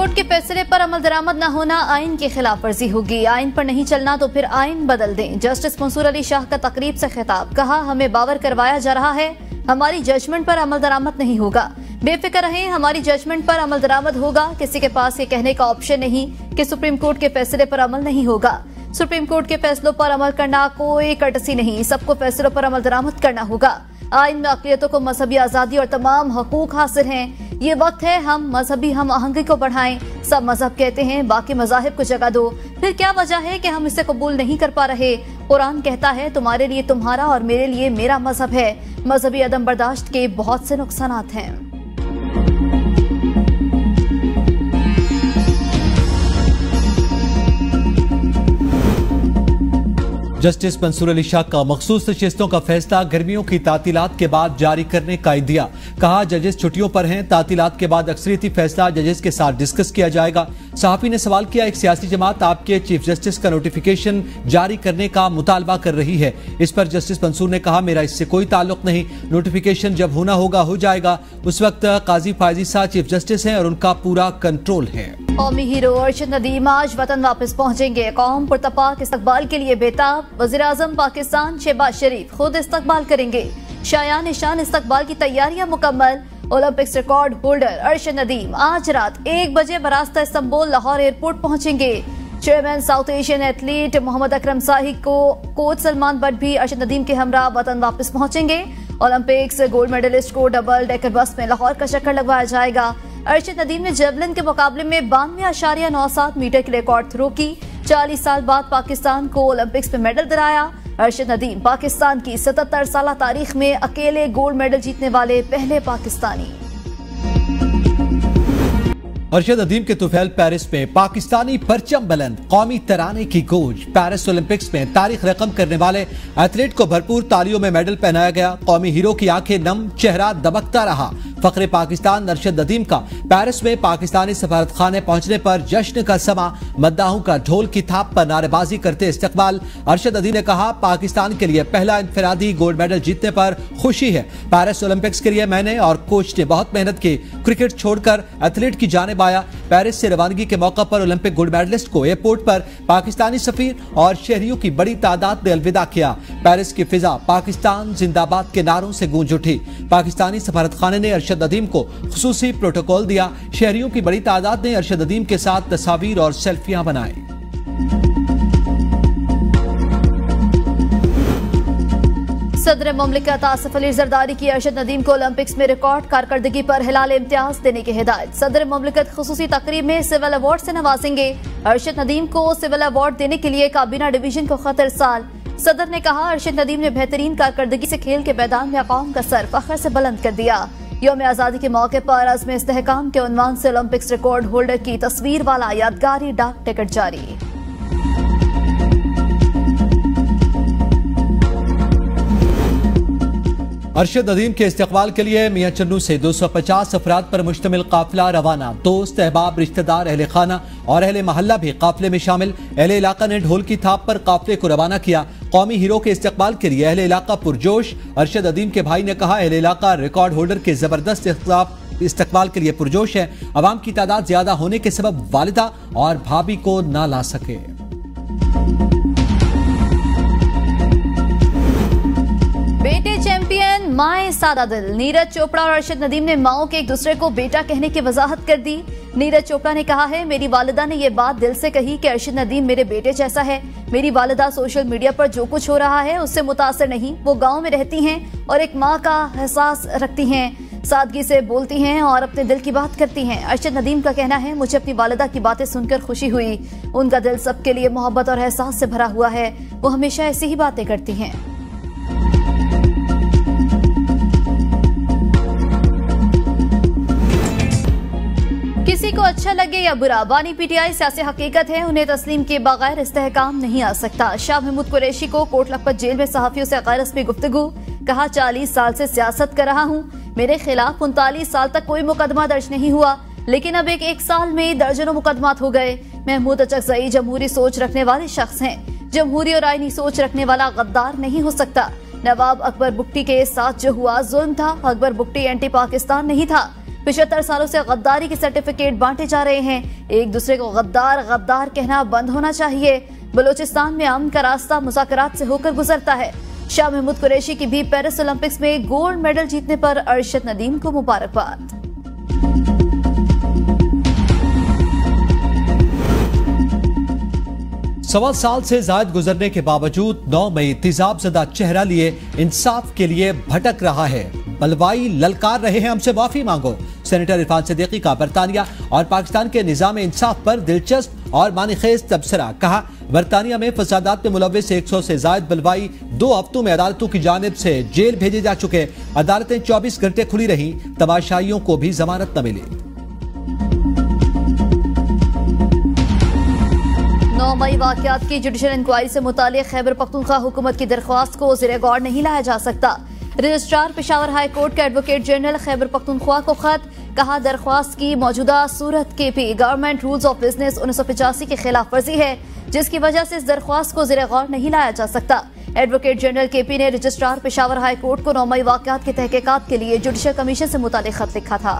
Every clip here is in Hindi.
कोर्ट के फैसले पर अमल दरामद न होना आइन की खिलाफ वर्जी होगी। आइन पर नहीं चलना तो फिर आइन बदल दें। जस्टिस मंसूर अली शाह का तकरीब से खिताब, कहा हमें बावर करवाया जा रहा है, हमारी जजमेंट पर अमल दरामद नहीं होगा। बेफिक्र रहें, हमारी जजमेंट पर अमल दरामद होगा। किसी के पास ये कहने का ऑप्शन नहीं कि सुप्रीम कोर्ट के फैसले पर अमल नहीं होगा। सुप्रीम कोर्ट के फैसलों पर अमल करना कोई कर्टसी नहीं, सबको फैसलों पर अमल दरामद करना होगा। आइन में अक़लियतों को मजहबी आजादी और तमाम हकूक हासिल हैं। ये वक्त है हम मजहबी हम आहंगी को बढ़ाएं। सब मजहब कहते हैं बाकी मजाहिब को जगह दो, फिर क्या वजह है कि हम इसे कबूल नहीं कर पा रहे? कुरान कहता है तुम्हारे लिए तुम्हारा और मेरे लिए मेरा मजहब है। मजहबी अदम बर्दाश्त के बहुत से नुकसानात हैं। जस्टिस मंसूर अली शाह का मखसूस नशिस्तों का फैसला गर्मियों की तातीलात के बाद जारी करने का दिया। कहा जजेस छुट्टियों पर हैं, तातीलात के बाद अक्सरियती फैसला जजेस के साथ डिस्कस किया जाएगा। सहाफी ने सवाल किया, एक सियासी जमात आपके चीफ जस्टिस का नोटिफिकेशन जारी करने का मुतालबा कर रही है। इस पर जस्टिस मंसूर ने कहा मेरा इससे कोई ताल्लुक नहीं, नोटिफिकेशन जब होना होगा हो जाएगा। उस वक्त काजी फायजी साहब चीफ जस्टिस हैं और उनका पूरा कंट्रोल है। कौमी हीरो अरशद नदीम आज वतन वापस पहुंचेंगे। कौम पुरतपाक इस्तकबाल के लिए बेताब। वज़ीर आज़म पाकिस्तान शहबाज शरीफ खुद इस्तकबाल करेंगे। शायान निशान इस्तकबाल की तैयारियां मुकम्मल। Olympics record holder Arshad Nadeem आज रात 1 बजे बरास्ता इस्तांबुल लाहौर एयरपोर्ट पहुंचेंगे। Chairman South Asian athlete Mohammad Akram Shahi को कोच सलमान बट भी अरशद नदीम के हमरा वतन वापस पहुंचेंगे। ओलंपिक्स गोल्ड मेडलिस्ट को डबल डेकर बस में लाहौर का चक्कर लगवाया जाएगा। अरशद नदीम ने जेवलिन के मुकाबले में 92.97 मीटर की रिकॉर्ड थ्रो की। 40 साल बाद पाकिस्तान को ओलंपिक्स में मेडल दिलाया। अरशद नदीम पाकिस्तान की 77 साल तारीख में अकेले गोल्ड मेडल जीतने वाले पहले पाकिस्तानी। अरशद नदीम के तुफैल पेरिस में पाकिस्तानी परचम बुलंद, कौमी तराने की गूंज। पेरिस ओलंपिक्स में तारीख रकम करने वाले एथलीट को भरपूर तालियों में मेडल पहनाया गया। कौमी हीरो की आंखें नम, चेहरा दबकता रहा। फखरे पाकिस्तान अरशद नदीम का पेरिस में पाकिस्तानी सफारत खाने पहुंचने पर जश्न का समा, मद्दाहों का ढोल की थाप पर नारेबाजी करते इस्तकबाल। अरशद नदीम ने कहा पाकिस्तान के लिए पहला इंफरादी गोल्ड मेडल जीतने पर खुशी है। पेरिस ओलंपिक्स के लिए मैंने और कोच ने बहुत मेहनत की। क्रिकेट छोड़कर एथलीट की जानिब आया। पेरिस से रवानगी के मौका पर ओलंपिक गोल्ड मेडलिस्ट को एयरपोर्ट पर पाकिस्तानी सफीर और शहरियों की बड़ी तादाद ने अलविदा किया। पेरिस की फिजा पाकिस्तान जिंदाबाद के नारों से गूंज उठी। पाकिस्तानी सफारत खाने ने अरशद नदीम को खुसूसी प्रोटोकॉल दिया। शहरियों की बड़ी तादाद ने अरशद नदीम के साथ तस्वीर और सेल्फियां बनाई। सदर मुमलिकत आसिफ अली जरदारी की अरशद नदीम को ओलंपिक्स में रिकॉर्ड कारकर्दगी पर हिलाल इम्तियाज देने की हिदायत। सदर मुमलिकत खुसूसी तकरीब में सिविल अवार्ड से नवाजेंगे। अरशद नदीम को सिविल अवार्ड देने के लिए काबीना डिवीजन को खत इरसाल। सदर ने कहा अरशद नदीम ने बेहतरीन कारकर्दगी से खेल के मैदान में कौम का सर फख्र से बुलंद कर दिया। यौम आज़ादी के मौके पर अज़्म इस्तेहकाम के उन्वान से ओलंपिक्स रिकॉर्ड होल्डर की तस्वीर वाला यादगारी डाक टिकट जारी। अरशद नदीम के इस्तकबाल के लिए मियां चन्नू से 250 अफराद पर मुश्तमिल काफिला रवाना। दोस्त, अहबाब, रिश्तेदार, अहले खाना और अहले महल्ला भी काफिले में शामिल। अहले इलाका ने ढोल की थाप पर काफिले को रवाना किया। कौमी हीरो के इस्तकबाल के लिए अहले इलाका पुरजोश। अरशद नदीम के भाई ने कहा अहले इलाका रिकॉर्ड होल्डर के जबरदस्त इस्तकबाल के लिए पुरजोश है। अवाम की तादाद ज्यादा होने के सबब वालिदा और भाभी को ना ला सके। बेटे चैंपियन माए सादा दिल। नीरज चोपड़ा और अरशद नदीम ने माओ के एक दूसरे को बेटा कहने की वजाहत कर दी। नीरज चोपड़ा ने कहा है मेरी वालिदा ने यह बात दिल से कही कि अरशद नदीम मेरे बेटे जैसा है। मेरी वालिदा सोशल मीडिया पर जो कुछ हो रहा है उससे मुतासर नहीं, वो गांव में रहती हैं और एक माँ का एहसास रखती हैं, सादगी से बोलती हैं और अपने दिल की बात करती हैं। अरशद नदीम का कहना है मुझे अपनी वालिदा की बातें सुनकर खुशी हुई। उनका दिल सबके लिए मोहब्बत और एहसास से भरा हुआ है। वो हमेशा ऐसी ही बातें करती हैं। किसी को अच्छा लगे या बुरा, बानी पीटीआई सियासी हकीकत है, उन्हें तस्लीम के बगैर इस्तेहकाम नहीं आ सकता। शाह महमूद कुरैशी को कोट लखपत जेल में सहाफियों से गैर रस्मी गुफ्तगू। कहा 40 साल से सियासत कर रहा हूँ, मेरे खिलाफ 39 साल तक कोई मुकदमा दर्ज नहीं हुआ, लेकिन अब एक साल में दर्जनों मुकदमात हो गए। महमूद अचकजई जमहूरी सोच रखने वाले शख्स हैं। जमहूरी और आईनी सोच रखने वाला गद्दार नहीं हो सकता। नवाब अकबर बुगटी के साथ जो हुआ जुल्म था। अकबर बुगटी एंटी पाकिस्तान नहीं था। 75 सालों से गद्दारी के सर्टिफिकेट बांटे जा रहे हैं। एक दूसरे को गद्दार गद्दार कहना बंद होना चाहिए। बलूचिस्तान में अमन का रास्ता मुज़ाकरात से होकर गुजरता है। शाह महमूद कुरैशी की भी पेरिस ओलंपिक्स में गोल्ड मेडल जीतने पर अरशद नदीम को मुबारकबाद। सवा साल से जायद गुजरने के बावजूद 9 मई तेजाबज़दा चेहरा लिए इंसाफ के लिए भटक रहा है। बलवाई ललकार रहे हैं, हमसे माफी मांगो। सेनेटर इरफान सिद्दीकी का बरतानिया और पाकिस्तान के निजाम इंसाफ पर दिलचस्प और मानीखेज तबसरा। कहा, बरतानिया में फसादात में मुलव्विस 100 से जायद बलवाई 2 हफ्तों में अदालतों की जानिब से जेल भेजे जा चुके। अदालतें 24 घंटे खुली रही, तमाशाइयों को भी जमानत न मिली। 9 मई वाकयात की जुडिशल इंक्वायरी से मुतालिक खैबर पख्तूनख्वा हुकूमत की दरख्वास्त को ज़ेर गौर नहीं लाया जा सकता। रजिस्ट्रार पेशावर हाई कोर्ट के एडवोकेट जनरल खैबर पख्तूनख्वा को खत। कहा, दरख्वास्त की मौजूदा सूरत के भी गवर्नमेंट रूल्स ऑफ बिजनेस 1985 की खिलाफ वर्जी है, जिसकी वजह से इस दरख्वास्त को ज़ेर गौर नहीं लाया जा सकता। एडवोकेट जनरल केपी ने रजिस्ट्रार पेशावर हाई कोर्ट को 9 मई वाकयात की तहकीकात के लिए जुडिशल कमीशन से मुतालिक खत लिखा था।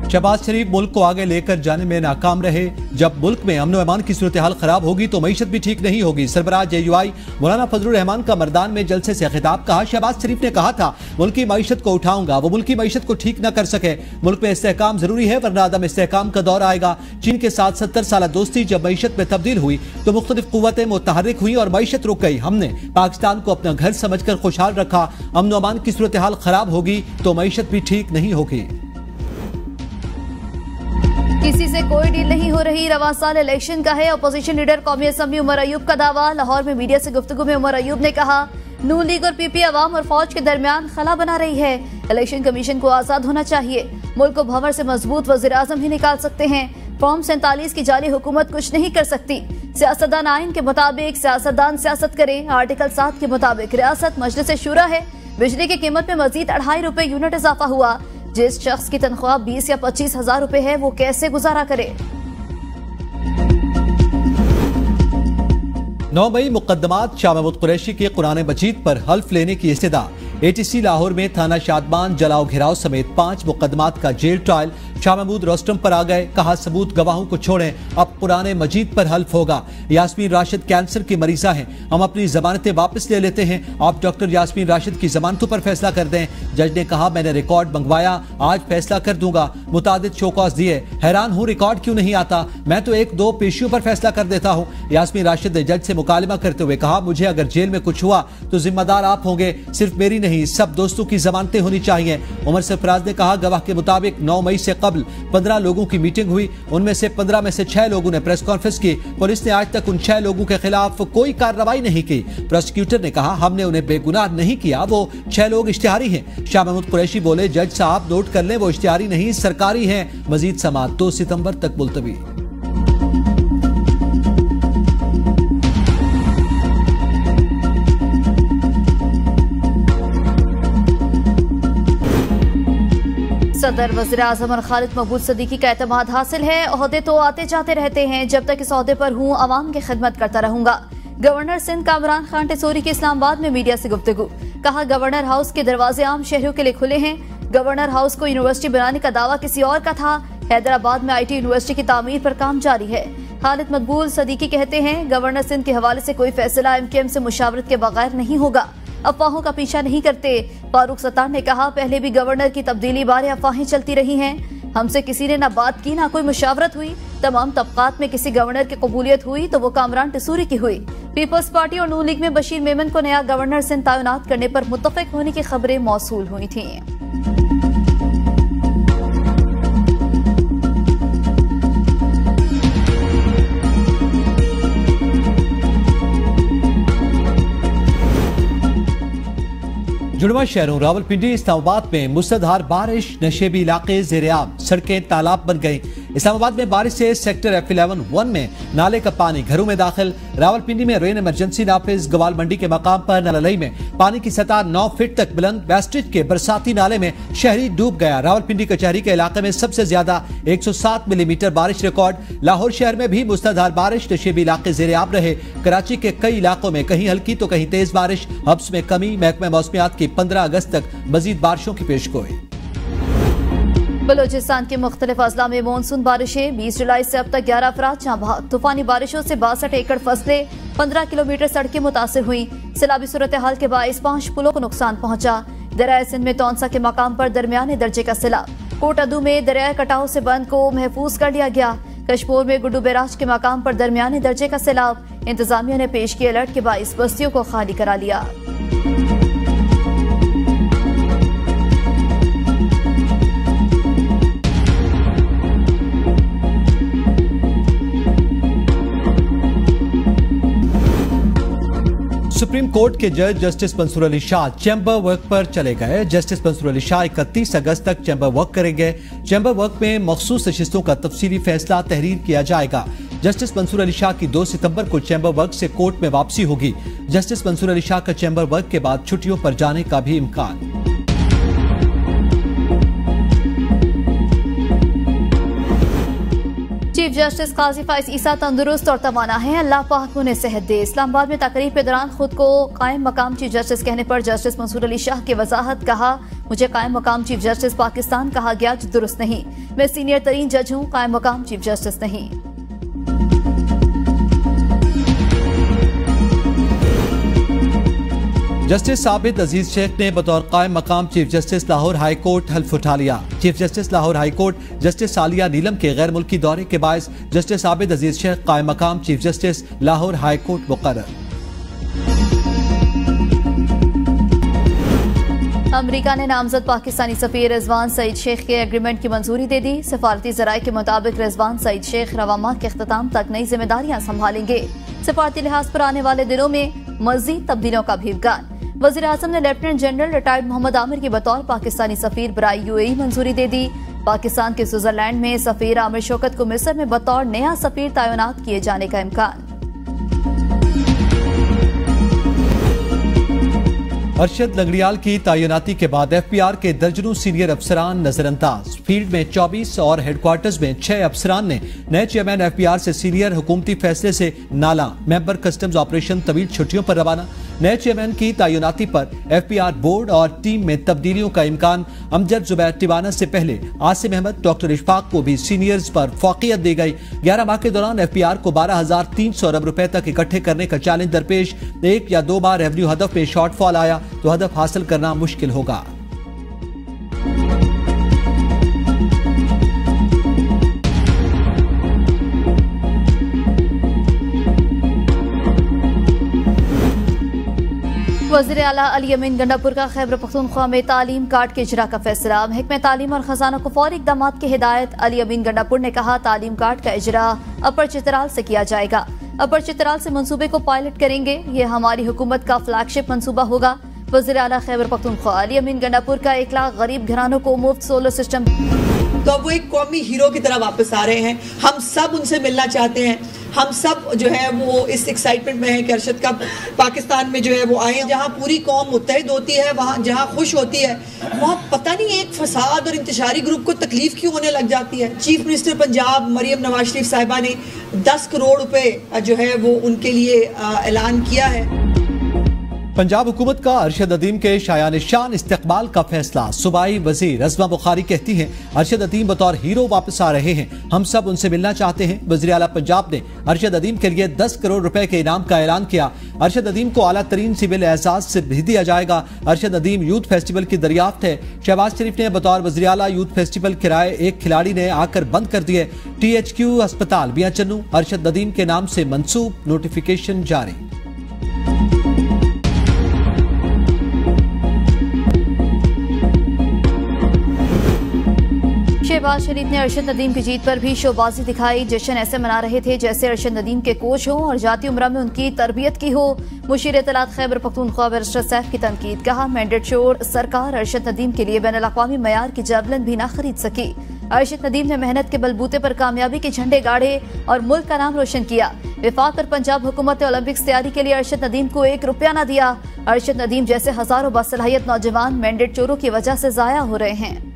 शहबाज शरीफ मुल्क को आगे लेकर जाने में नाकाम रहे। जब मुल्क में अमन अमान की सूरत हाल खराब होगी तो मईशत भी ठीक नहीं होगी। सरबराह JUI मौलाना फजलुर रहमान का मर्दान में जलसे से खिताब। कहा, शहबाज शरीफ ने कहा था मुल्क की मईशत को उठाऊंगा, वो मुल्क की मईशत को ठीक न कर सके। मुल्क में इस्तेहकाम जरूरी है, वरना अदम इस्तेहकाम का दौर आएगा। चीन के साथ 70 साल दोस्ती जब मईशत में तब्दील हुई तो मुख्तलिफ कुव्वतें मुतहर्रिक हुई और मईशत रुक गई। हमने पाकिस्तान को अपना घर समझकर खुशहाल रखा। अमन अमान की सूरत हाल खराब होगी तो मईशत भी ठीक नहीं होगी। किसी से कोई डील नहीं हो रही, रवां साल इलेक्शन का है। अपोजिशन लीडर कौमी असम्बली उमर अयूब का दावा। लाहौर में मीडिया से गुफ्तगू में उमर अयूब ने कहा, नून लीग और PP अवाम और फौज के दरमियान खला बना रही है। इलेक्शन कमीशन को आजाद होना चाहिए। मुल्क को भंवर से मजबूत वज़ीर आज़म ही निकाल सकते हैं। फॉर्म 47 की जाली हुकूमत कुछ नहीं कर सकती। सियासतदान आइन के मुताबिक सियासतदान सियासत करें। आर्टिकल 7 के मुताबिक रियासत मजलिस शूरा है। बिजली की कीमत में मजीद 2.5 रुपए यूनिट इजाफा हुआ। जिस शख्स की तनख्वाह 20 या 25 हजार रुपए है, वो कैसे गुजारा करे। 9 मई मुकदमात शाह महमूद कुरैशी के कुरान मजीद पर हल्फ लेने की इस्तदा। ATC लाहौर में थाना शादमान जलाओ घेराव समेत 5 मुकदमात का jail trial. Shah Mahmood rostrum पर आ गए। कहा, सबूत गवाहों को छोड़ें, अब कुरान मजीद पर हल्फ होगा। यास्मीन राशिद कैंसर की मरीजा हैं, हम अपनी जमानतें वापस ले लेते हैं। आप डॉक्टर यास्मीन राशिद की जमानतों पर फैसला कर दें। जज ने कहा, मैंने रिकॉर्ड मंगवाया, आज फैसला कर दूंगा। मुतादिद शोकॉज दिए, हैरान हूँ रिकॉर्ड क्यों नहीं आता। मैं तो 1-2 पेशियों पर फैसला कर देता हूँ। यास्मीन राशिद ने जज से मुकालमा करते हुए कहा, मुझे अगर जेल में कुछ हुआ तो जिम्मेदार आप होंगे, सिर्फ मेरी नहीं, सब दोस्तों की जमानतें होनी चाहिए। उमर सरफराज ने कहा, गवाह के मुताबिक 9 मई से कबल 15 लोगों की मीटिंग हुई। उनमें से 15 में से 6 लोगों ने प्रेस कॉन्फ्रेंस की। पुलिस ने आज तक उन 6 लोगों के खिलाफ कोई कार्रवाई नहीं की। प्रोसिक्यूटर ने कहा, हमने उन्हें बेगुनाह नहीं किया, वो 6 लोग इश्तिहारी हैं। शाह महमूद कुरैशी बोले, जज साहब नोट कर लें, वो इश्तिहारी नहीं सरकारी हैं। मजीद समाअत 2 सितंबर तक मुलतवी। सदर वज़ीर आज़म और खालिद महमूद सिद्दीकी का एतमाद हासिल है। ओहदे तो आते जाते रहते हैं, जब तक इस ओहदे पर हूँ अवाम की खिदमत करता रहूंगा। गवर्नर सिंध कामरान खान टेसोरी की इस्लामाबाद में मीडिया से गुफ्तगू। कहा, गवर्नर हाउस के दरवाजे आम शहरियों के लिए खुले हैं। गवर्नर हाउस को यूनिवर्सिटी बनाने का दावा किसी और का था। हैदराबाद में IT यूनिवर्सिटी की तामीर पर काम जारी है। खालिद महमूद सिद्दीकी कहते हैं, गवर्नर सिंध के हवाले से कोई फैसला MKM से मुशावरत के बगैर नहीं होगा। अफवाहों का पीछा नहीं करते। फारूक सत्तार ने कहा, पहले भी गवर्नर की तब्दीली बारे अफवाहें चलती रही हैं। हमसे किसी ने ना बात की, ना कोई मुशावरत हुई। तमाम तबकात में किसी गवर्नर की कबूलियत हुई तो वो कामरान टेसोरी की हुई। पीपल्स पार्टी और नून लीग में बशीर मेमन को नया गवर्नर सिंध तैनात करने पर मुत्तफिक होने की खबरें मौसूल हुई थी। जुड़वा शहरों रावलपिंडी इस्लामाबाद में मुसलधार बारिश, नशेबी इलाके ज़ेर-ए-आब, सड़कें तालाब बन गई। इस्लामाबाद में बारिश से सेक्टर F11 में नाले का पानी घरों में दाखिल। रावलपिंडी में रेन इमरजेंसी नाफिज। गवाल मंडी के मकाम पर नललई में पानी की सतह 9 फीट तक बुलंद। वेस्टेज के बरसाती नाले में शहरी डूब गया। रावलपिंडी कचहरी के इलाके में सबसे ज्यादा 107 मिलीमीटर बारिश रिकॉर्ड। लाहौर शहर में भी मुसलधार बारिश। नशेबी इलाके ज़ेर-ए-आब रहे। कराची के कई इलाकों में कहीं हल्की तो कहीं तेज बारिश। हब्स में कमी। महकमा मौसमियात की 15 अगस्त तक मजीद बारिशों की पेशगोई। बलोचिस्तान के मुख्तलिफ अजला में मानसून बारिशें। 20 जुलाई से अब तक 11 अफराद जहाँ बहक। तूफानी बारिशों से 62 एकड़ फसलें, 15 किलोमीटर सड़कें मुतासिर हुई। सैलाबी सूरत हाल के बाइस 5 पुलों को नुकसान पहुंचा। दरियाए सिंध में तौंसा के मकाम पर दरमियाने दर्जे का सैलाब। कोटअदू में दरियाए कटाव से बंद को महफूज कर लिया गया। कश्मीर में गुड्डू बैराज के मकाम पर दरमियाने दर्जे का सैलाब। इंतजामिया ने पेश किए अलर्ट के बाइस बस्तियों को खाली करा लिया। सुप्रीम कोर्ट के जज justice Mansoor Ali Shah chamber work पर चले गए। जस्टिस मंसूर अली शाह 31 अगस्त तक चैम्बर वर्क करेंगे। चैम्बर वर्क में मखसूस नशिस्तों का तफसीली फैसला तहरीर किया जाएगा। जस्टिस मंसूर अली शाह की 2 सितंबर को चैम्बर वर्क से कोर्ट में वापसी होगी। जस्टिस मंसूर अली शाह का चैम्बर वर्क के बाद छुट्टियों पर जाने का भी इम्कान। चीफ जस्टिस काजी फाइज ईसा तंदुरुस्त और तवाना है। अल्लाह पाक उन्हें सेहत दे। इस्लामाबाद में तकरीब के दौरान खुद को कायम मकाम चीफ जस्टिस कहने पर जस्टिस मंसूर अली शाह की वजाहत। कहा, मुझे कायम मकाम चीफ जस्टिस पाकिस्तान कहा गया जो दुरुस्त नहीं। मैं सीनियर तरीन जज हूँ, कायम मकाम चीफ जस्टिस नहीं। जस्टिस साबित अजीज शेख ने बतौर कायम मकाम chief justice Lahore high court हल्फ उठा लिया। Chief justice Lahore high court justice Saliya Neelum के गैर मुल्की दौरे के बायस जस्टिस साबित अजीज शेख कायम मकाम chief justice Lahore high court मुकर्रर। अमरीका ने नामजद पाकिस्तानी सफीर रिजवान सईद शेख के एग्रीमेंट की मंजूरी दे दी। सफारती जराये के मुताबिक रिजवान सईद शेख रवा माह के अख्ताम तक नई जिम्मेदारियां संभालेंगे। सफारती लिहाज पर आने वाले दिनों में मजीद तब्दीलियों का भी इम्कान। वज़ीर आज़म ने lieutenant general retired Mohammad Aamir की बतौर पाकिस्तानी सफीर बराई UAE मंजूरी दे दी। पाकिस्तान के स्विट्जरलैंड में सफीर आमिर शौकत को मिस्र में बतौर नया सफीर तैनात किए जाने का इम्कान। अरशद लंगड़ियाल की तैनाती के बाद FPR के दर्जनों सीनियर अफसरान नजरअंदाज। फील्ड में 24 और हेडक्वार्टर्स में 6 अफसरान ने नए चेयरमैन FPR से सीनियर हुकूमती फैसले से नाला। मेंबर कस्टम्स ऑपरेशन तवील छुट्टियों पर रवाना। नए चेयरमैन की तैनाती पर FPR बोर्ड और टीम में तब्दीलियों का इम्कान। अमजद जुबैर टिवाना से पहले आसिम अहमद, डॉक्टर इशफाक को भी सीनियर्स पर फौकियत दी गई। 11 माह के दौरान FPR को 12,300 अरब रुपए तक इकट्ठे करने का चैलेंज दरपेश। 1 या 2 बार रेवेन्यू हदफ में शॉर्टफॉल आया तो हदफ हासिल करना मुश्किल होगा। वज़ीर आला अली अमीन गंडापुर का खैबर पख्तूनख्वा में तालीम कार्ड के इजरा का फैसला। महकमे तालीम और खजाना को फौरी इक़दामात की हिदायत। अली अमीन गंडापुर ने कहा, तालीम कार्ड का इजरा अपर चित्राल से किया जाएगा। अपर चित्राल से मंसूबे को पायलट करेंगे। ये हमारी हुकूमत का फ्लैगशिप मंसूबा होगा। वज़ीर आला खैबर पख्तूनख्वा अली अमीन गंडापुर का 1 लाख गरीब घरानों को मुफ्त सोलर सिस्टम। तो वो एक कौमी हीरो की तरह वापस आ रहे हैं। हम सब उनसे मिलना चाहते हैं। हम सब जो है वो इस एक्साइटमेंट में है कि अरशद का पाकिस्तान में जो है वो आए, जहाँ पूरी कौम मुत्तहिद होती है, वहाँ जहाँ खुश होती है, वहाँ पता नहीं एक फसाद और इंतशारी ग्रुप को तकलीफ क्यों होने लग जाती है। चीफ मिनिस्टर पंजाब मरियम नवाज शरीफ साहिबा ने 10 करोड़ रुपए जो है वो उनके लिए ऐलान किया है। पंजाब हुकूमत का अरशद अदीम के शायान शान इस्तकबाल का फैसला। सूबाई वजीर अज़मा बुखारी कहती हैं, अरशद अदीम बतौर हीरो वापस आ रहे हैं। हम सब उनसे मिलना चाहते हैं। वज़ीर आला पंजाब ने अरशद अदीम के लिए 10 करोड़ रुपए के इनाम का ऐलान किया। अरशद अदीम को आला तरीन सिविल एजाज से भी दिया जाएगा। अरशद अदीम यूथ फेस्टिवल की दरियाफ्त है। शहबाज शरीफ ने बतौर वज़ीर आला यूथ फेस्टिवल किराए एक खिलाड़ी ने आकर बंद कर दिए। THQ अस्पताल मियां चन्नू अरशद अदीम के नाम से मंसूब, नोटिफिकेशन जारी। शहबाज शरीफ ने अरशद नदीम की जीत पर भी शोबाजी दिखाई। जश्न ऐसे मना रहे थे जैसे अरशद नदीम के कोच हों और जाती उम्र में उनकी तरबियत की हो। मुशीर इत्तलात खैबर पख्तूनख्वा बैरिस्टर सैफ की तनकीद। कहा, मैंडेट शोर सरकार अरशद नदीम के लिए बैनुल अक़वामी मयार की जेवलिन भी ना खरीद सकी। अर्शद नदीम ने मेहनत के बलबूते पर कामयाबी के झंडे गाड़े और मुल्क का नाम रोशन किया। विफाक और पंजाब हुकूमत ने ओलंपिक्स तैयारी के लिए अर्शद नदीम को 1 रुपया न दिया। अर्शद नदीम जैसे हजारों बासलाहियत नौजवान मैंडेट चोरों की वजह से जाया हो रहे हैं।